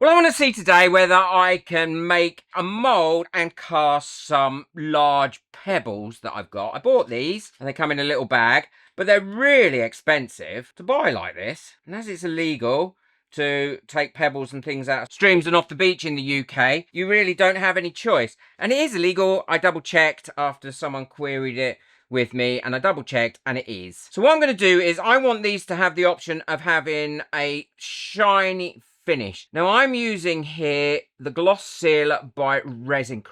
Well, I want to see today whether I can make a mould and cast some large pebbles that I've got. I bought these and they come in a little bag, but they're really expensive to buy like this. And as it's illegal to take pebbles and things out of streams and off the beach in the UK, you really don't have any choice. And it is illegal. I double checked after someone queried it with me, and I double checked and it is. So what I'm going to do is I want these to have the option of having a shiny finish. Now I'm using here the Gloss Seal by Resin.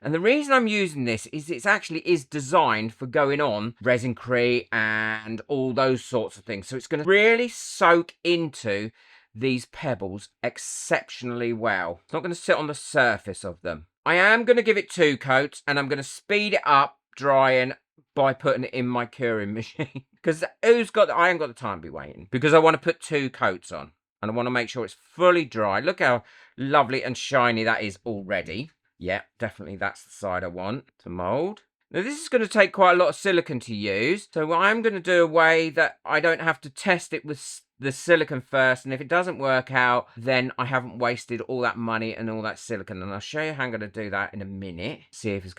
And the reason I'm using this is it's actually designed for going on resin and all those sorts of things. So it's going to really soak into these pebbles exceptionally well. It's not going to sit on the surface of them. I am going to give it 2 coats, and I'm going to speed it up drying by putting it in my curing machine. Because I ain't got the time to be waiting, because I want to put 2 coats on. And I want to make sure it's fully dry. Look how lovely and shiny that is already. Yeah, definitely that's the side I want to mould. Now this is going to take quite a lot of silicone to use. So I'm going to do a way that I don't have to test it with the silicone first. And if it doesn't work out, then I haven't wasted all that money and all that silicone. And I'll show you how I'm going to do that in a minute. See if these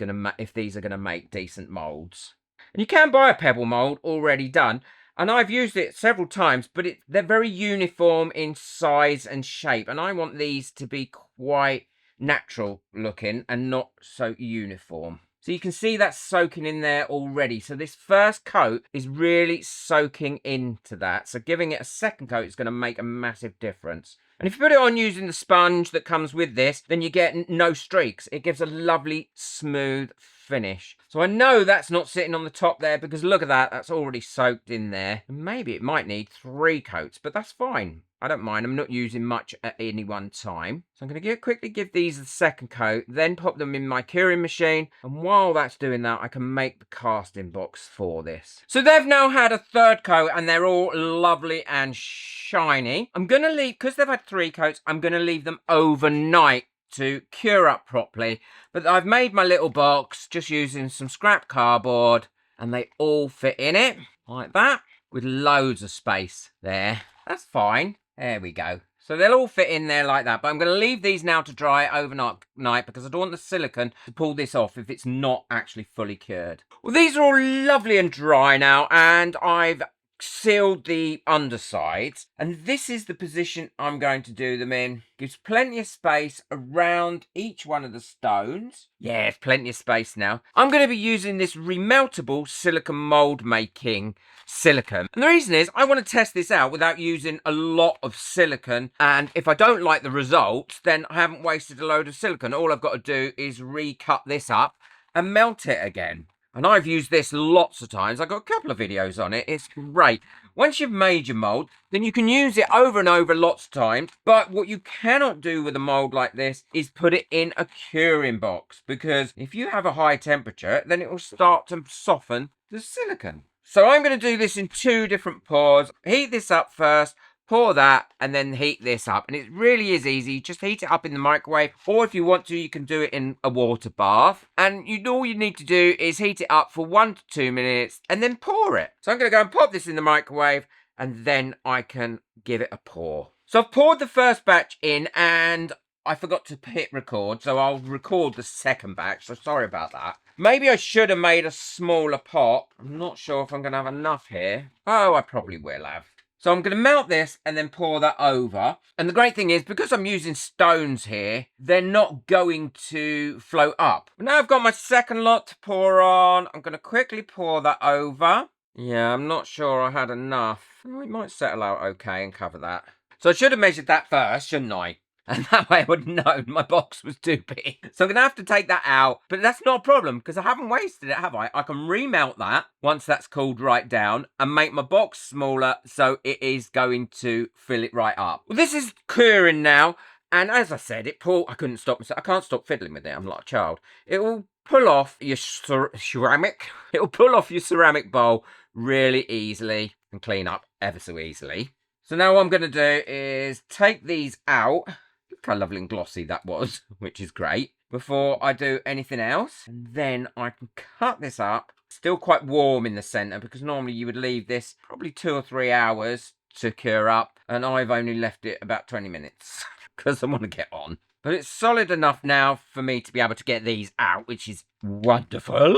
are going to make decent moulds. And you can buy a pebble mould already done. And I've used it several times, but they're very uniform in size and shape. And I want these to be quite natural looking and not so uniform. So you can see that's soaking in there already. So this first coat is really soaking into that. So giving it a second coat is going to make a massive difference. And if you put it on using the sponge that comes with this, then you get no streaks. It gives a lovely, smooth finish. So I know that's not sitting on the top there, because look at that. That's already soaked in there. And maybe it might need 3 coats, but that's fine. I don't mind. I'm not using much at any one time. So I'm going to quickly give these the second coat, then pop them in my curing machine. And while that's doing that, I can make the casting box for this. So they've now had a 3rd coat and they're all lovely and shiny. I'm going to leave, because they've had 3 coats, I'm going to leave them overnight to cure up properly. But I've made my little box just using some scrap cardboard, and they all fit in it like that with loads of space there. That's fine. There we go. So they'll all fit in there like that. But I'm going to leave these now to dry overnight because I don't want the silicone to pull this off if it's not actually fully cured. Well, these are all lovely and dry now, and I've sealed the undersides, and this is the position I'm going to do them in. Gives plenty of space around each one of the stones. Yeah, it's plenty of space now. I'm going to be using this remeltable silicone mold making silicone, and the reason is I want to test this out without using a lot of silicone, and if I don't like the results, then I haven't wasted a load of silicone. All I've got to do is recut this up and melt it again. And I've used this lots of times. I've got a couple of videos on it. It's great. Once you've made your mould, then you can use it over and over lots of times. But what you cannot do with a mould like this is put it in a curing box. Because if you have a high temperature, then it will start to soften the silicone. So I'm going to do this in 2 different pours. Heat this up first. Pour that and then heat this up, and it really is easy. Just heat it up in the microwave, or if you want to, you can do it in a water bath. And all you need to do is heat it up for 1 to 2 minutes and then pour it. So I'm going to go and pop this in the microwave, and then I can give it a pour. So I've poured the first batch in, and I forgot to hit record, so I'll record the second batch, so sorry about that. Maybe I should have made a smaller pot. I'm not sure if I'm going to have enough here. Oh, I probably will have. So I'm going to melt this and then pour that over. And the great thing is, because I'm using stones here, they're not going to float up. But now I've got my second lot to pour on. I'm going to quickly pour that over. Yeah, I'm not sure I had enough. It might settle out okay and cover that. So I should have measured that first, shouldn't I? And that way I would have known my box was too big. So I'm going to have to take that out. But that's not a problem, because I haven't wasted it, have I? I can remelt that once that's cooled right down and make my box smaller, so it is going to fill it right up. Well, this is curing now. And as I said, I couldn't stop myself. I can't stop fiddling with it. I'm like a child. It will pull off your ceramic. It will pull off your ceramic bowl really easily and clean up ever so easily. So now what I'm going to do is take these out. Look how lovely and glossy that was, which is great, before I do anything else. And then I can cut this up. Still quite warm in the centre, because normally you would leave this probably 2 or 3 hours to cure up, and I've only left it about 20 minutes. because I want to get on. But it's solid enough now for me to be able to get these out, which is wonderful.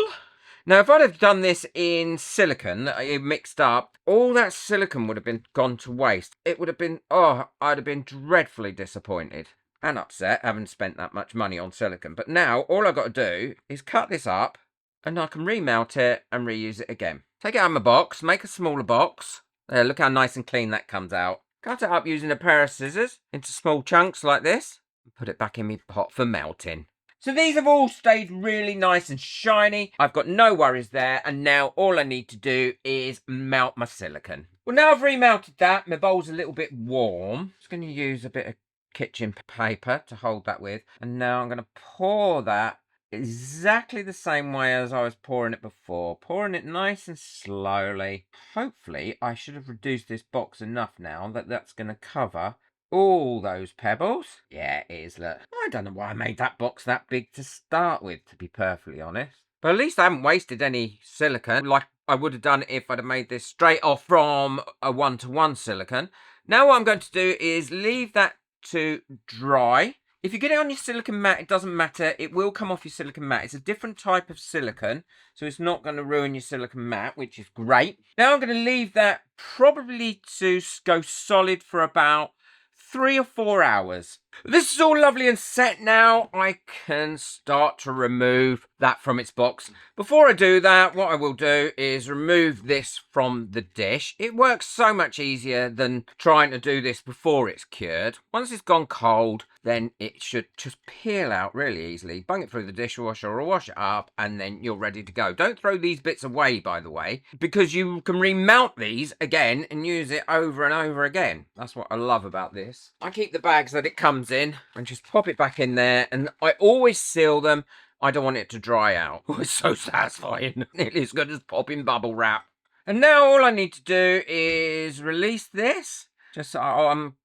Now, if I'd have done this in silicone, mixed up, all that silicone would have been gone to waste. It would have been, oh, I'd have been dreadfully disappointed and upset having spent that much money on silicone. But now, all I've got to do is cut this up and I can remelt it and reuse it again. Take it out of my box, make a smaller box. There, look how nice and clean that comes out. Cut it up using a pair of scissors into small chunks like this. And put it back in my pot for melting. So these have all stayed really nice and shiny. I've got no worries there. And now all I need to do is melt my silicone. Well, now I've remelted that. My bowl's a little bit warm. Just going to use a bit of kitchen paper to hold that with. And now I'm going to pour that exactly the same way as I was pouring it before. Pouring it nice and slowly. Hopefully, I should have reduced this box enough now that that's going to cover all those pebbles. Yeah, it is, look. I don't know why I made that box that big to start with, to be perfectly honest. But at least I haven't wasted any silicone like I would have done if I'd have made this straight off from a 1-to-1 silicone. Now what I'm going to do is leave that to dry. If you get it on your silicone mat, it doesn't matter. It will come off your silicone mat. It's a different type of silicone, so it's not going to ruin your silicone mat, which is great. Now I'm going to leave that probably to go solid for about 3 or 4 hours. This is all lovely and set now. I can start to remove that from its box. Before I do that, what I will do is remove this from the dish. It works so much easier than trying to do this before it's cured. Once it's gone cold, then it should just peel out really easily. Bung it through the dishwasher or wash it up, and then you're ready to go. Don't throw these bits away, by the way, because you can remount these again and use it over and over again. That's what I love about this. I keep the bags that it comes in and just pop it back in there, and I always seal them. I don't want it to dry out. Oh, it's so satisfying. Nearly as good as popping bubble wrap. And now all I need to do is release this. Just I'm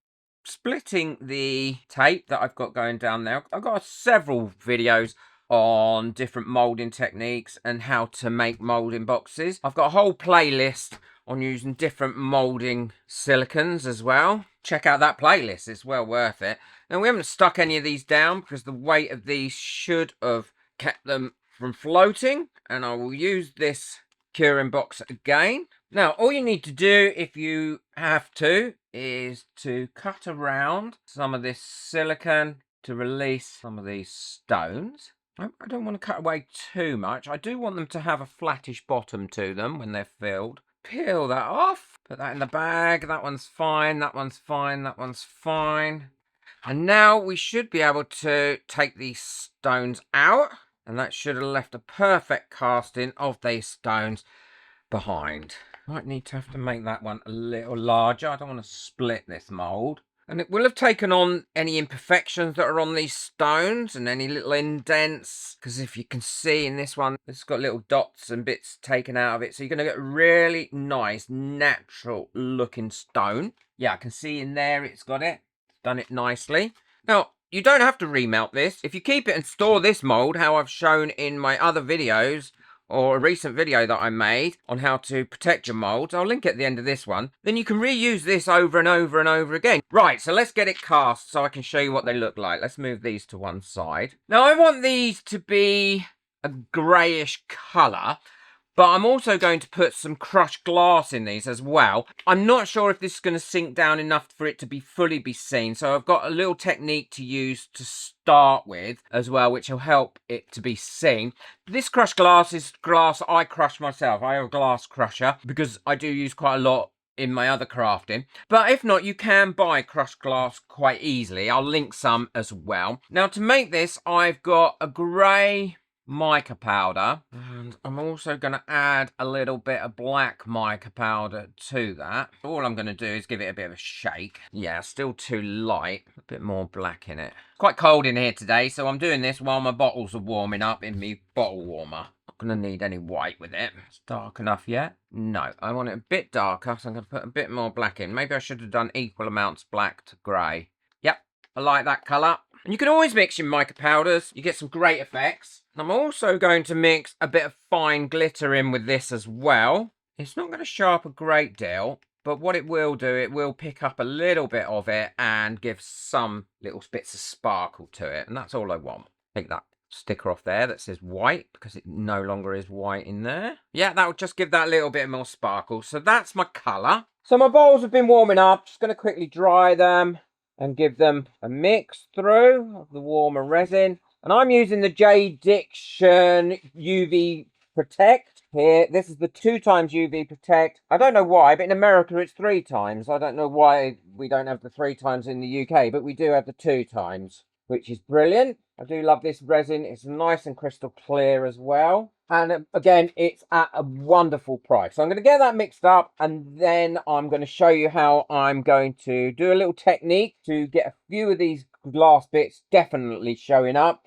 splitting the tape that I've got going down there. I've got several videos on different moulding techniques and how to make moulding boxes. I've got a whole playlist on using different moulding silicones as well. Check out that playlist, it's well worth it. Now we haven't stuck any of these down because the weight of these should have kept them from floating, and I will use this curing box again. Now all you need to do if you have to is to cut around some of this silicone to release some of these stones. I don't want to cut away too much. I do want them to have a flattish bottom to them when they're filled. Peel that off, put that in the bag. That one's fine, that one's fine, that one's fine. And now we should be able to take these stones out, and that should have left a perfect casting of these stones behind. Might need to have to make that one a little larger. I don't want to split this mould. And it will have taken on any imperfections that are on these stones and any little indents. Because if you can see in this one, it's got little dots and bits taken out of it. So you're going to get a really nice, natural looking stone. Yeah, I can see in there it's got it. It's done it nicely. Now, you don't have to remelt this. If you keep it and store this mould, how I've shown in my other videos, or a recent video that I made on how to protect your moulds, I'll link at the end of this one, then you can reuse this over and over and over again. Right, so let's get it cast so I can show you what they look like. Let's move these to one side. Now I want these to be a greyish colour, but I'm also going to put some crushed glass in these as well. I'm not sure if this is going to sink down enough for it to be fully seen, so I've got a little technique to use to start with as well, which will help it to be seen. This crushed glass is glass I crush myself. I have a glass crusher because I do use quite a lot in my other crafting. But if not, you can buy crushed glass quite easily. I'll link some as well. Now to make this, I've got a grey mica powder, and I'm also going to add a little bit of black mica powder to that. All I'm going to do is give it a bit of a shake. Yeah, still too light. A bit more black in it. It's quite cold in here today, so I'm doing this while my bottles are warming up in my bottle warmer. Not going to need any white with it. It's dark enough yet? No, I want it a bit darker, so I'm going to put a bit more black in. Maybe I should have done equal amounts black to grey. Yep, I like that colour. And you can always mix your mica powders. You get some great effects. I'm also going to mix a bit of fine glitter in with this as well. It's not going to show up a great deal, but what it will do, it will pick up a little bit of it and give some little bits of sparkle to it. And that's all I want. Take that sticker off there that says white because it no longer is white in there. Yeah, that will just give that little bit more sparkle. So that's my colour. So my bowls have been warming up. Just going to quickly dry them and give them a mix through of the warmer resin. And I'm using the J. Diction UV Protect here. This is the 2 times UV Protect. I don't know why, but in America it's 3 times. I don't know why we don't have the 3 times in the UK, but we do have the 2 times, which is brilliant. I do love this resin. It's nice and crystal clear as well. And again, it's at a wonderful price. So I'm going to get that mixed up, and then I'm going to show you how I'm going to do a little technique to get a few of these glass bits definitely showing up,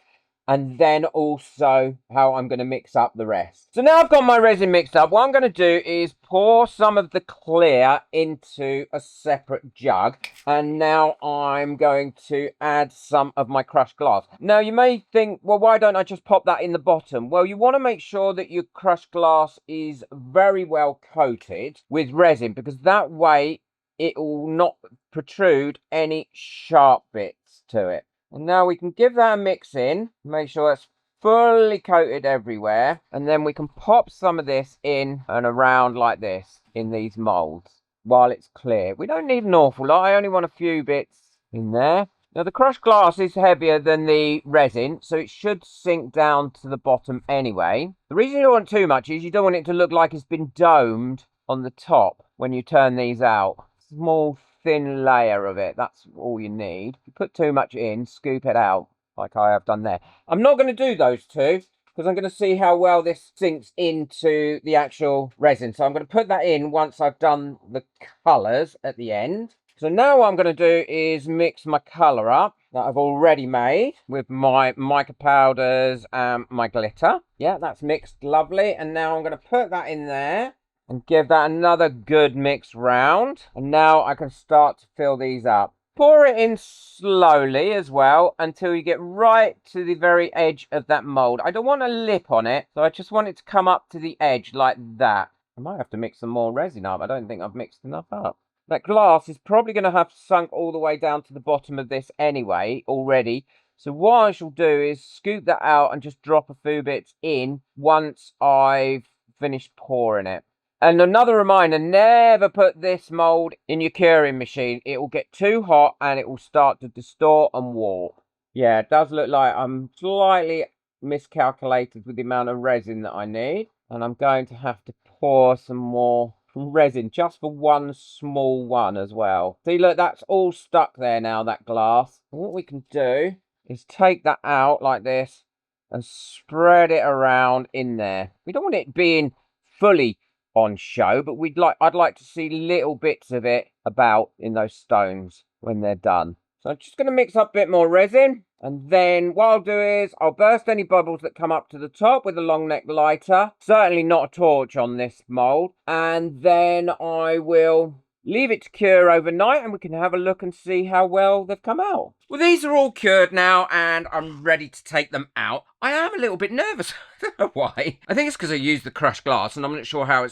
and then also how I'm going to mix up the rest. So now I've got my resin mixed up, what I'm going to do is pour some of the clear into a separate jug, and now I'm going to add some of my crushed glass. Now you may think, well, why don't I just pop that in the bottom? Well, you want to make sure that your crushed glass is very well coated with resin, because that way it will not protrude any sharp bits to it. And now we can give that a mix in, make sure it's fully coated everywhere, and then we can pop some of this in and around like this in these moulds while it's clear. We don't need an awful lot, I only want a few bits in there. Now the crushed glass is heavier than the resin, so it should sink down to the bottom anyway. The reason you don't want too much is you don't want it to look like it's been domed on the top when you turn these out. Small thin layer of it, that's all you need. If you put too much in, scoop it out like I have done there. I'm not going to do those two because I'm going to see how well this sinks into the actual resin. So I'm going to put that in once I've done the colours at the end. So now what I'm going to do is mix my colour up that I've already made with my mica powders and my glitter. Yeah, that's mixed lovely. And now I'm going to put that in there and give that another good mix round. And now I can start to fill these up. Pour it in slowly as well until you get right to the very edge of that mould. I don't want a lip on it, so I just want it to come up to the edge like that. I might have to mix some more resin up. I don't think I've mixed enough up. That glass is probably going to have sunk all the way down to the bottom of this anyway already. So what I shall do is scoop that out and just drop a few bits in once I've finished pouring it. And another reminder, never put this mould in your curing machine. It will get too hot and it will start to distort and warp. Yeah, it does look like I'm slightly miscalculated with the amount of resin that I need. And I'm going to have to pour some more resin just for one small one as well. See, look, that's all stuck there now, that glass. And what we can do is take that out like this and spread it around in there. We don't want it being fully on show, but I'd like to see little bits of it about in those stones when they're done. So I'm just going to mix up a bit more resin, and then what I'll do is I'll burst any bubbles that come up to the top with a long neck lighter. Certainly not a torch on this mould. And then I will leave it to cure overnight and we can have a look and see how well they've come out. Well, these are all cured now and I'm ready to take them out. I am a little bit nervous. I don't know why. I think it's because I used the crushed glass and I'm not sure how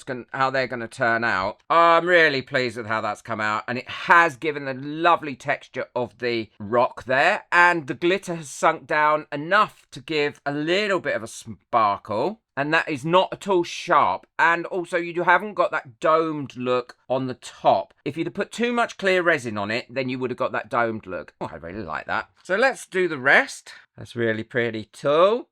they're going to turn out. I'm really pleased with how that's come out, and it has given the lovely texture of the rock there, and the glitter has sunk down enough to give a little bit of a sparkle. And that is not at all sharp. And also you haven't got that domed look on the top. If you'd have put too much clear resin on it, then you would have got that domed look. Oh, I really like that. So let's do the rest. That's really pretty too.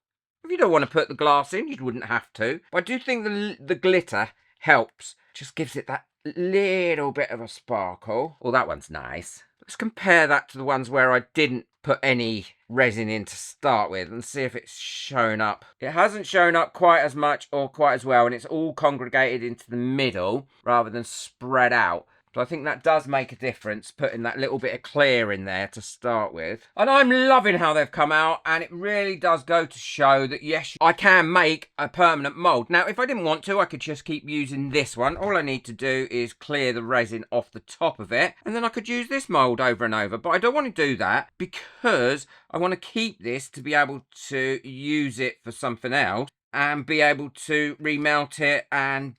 If you don't want to put the glass in, you wouldn't have to. But I do think the glitter helps. Just gives it that little bit of a sparkle. Oh, that one's nice. Let's compare that to the ones where I didn't put any resin in to start with and see if it's shown up. It hasn't shown up quite as much or quite as well, and it's all congregated into the middle rather than spread out. So I think that does make a difference, putting that little bit of clear in there to start with. And I'm loving how they've come out, and it really does go to show that, yes, I can make a permanent mould. Now, if I didn't want to, I could just keep using this one. All I need to do is clear the resin off the top of it, and then I could use this mould over and over. But I don't want to do that because I want to keep this to be able to use it for something else and be able to remelt it and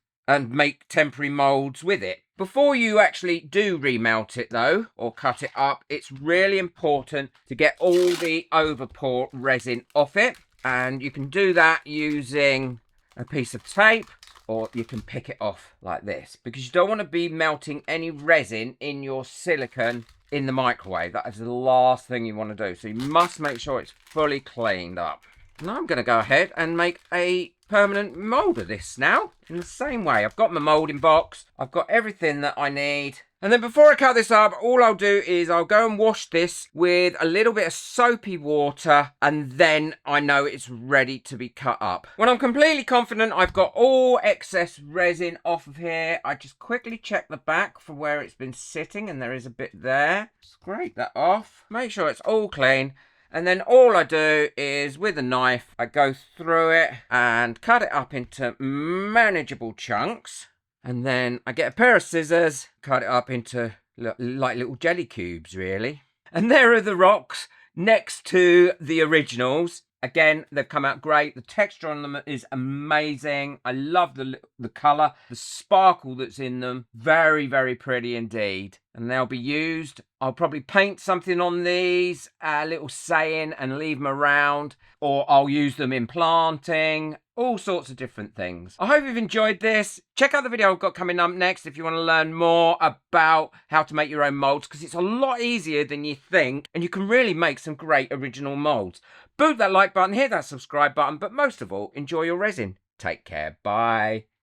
make temporary moulds with it. Before you actually do remelt it though, or cut it up, it's really important to get all the overpour resin off it. And you can do that using a piece of tape, or you can pick it off like this, because you don't want to be melting any resin in your silicone in the microwave. That is the last thing you want to do. So you must make sure it's fully cleaned up. Now I'm going to go ahead and make a permanent mould of this now in the same way. I've got my moulding box, I've got everything that I need, and then before I cut this up, all I'll do is I'll go and wash this with a little bit of soapy water, and then I know it's ready to be cut up. When I'm completely confident I've got all excess resin off of here, I just quickly check the back for where it's been sitting, and there is a bit there. Scrape that off, make sure it's all clean. And then all I do is, with a knife, I go through it and cut it up into manageable chunks. And then I get a pair of scissors, cut it up into like little jelly cubes, really. And there are the rocks next to the originals. Again, they've come out great. The texture on them is amazing. I love the colour, the sparkle that's in them. Very, very pretty indeed. And they'll be used. I'll probably paint something on these, a little saying, and leave them around. Or I'll use them in planting. All sorts of different things. I hope you've enjoyed this. Check out the video I've got coming up next if you want to learn more about how to make your own moulds, because it's a lot easier than you think, and you can really make some great original moulds. Boot that like button, hit that subscribe button, but most of all, enjoy your resin. Take care. Bye.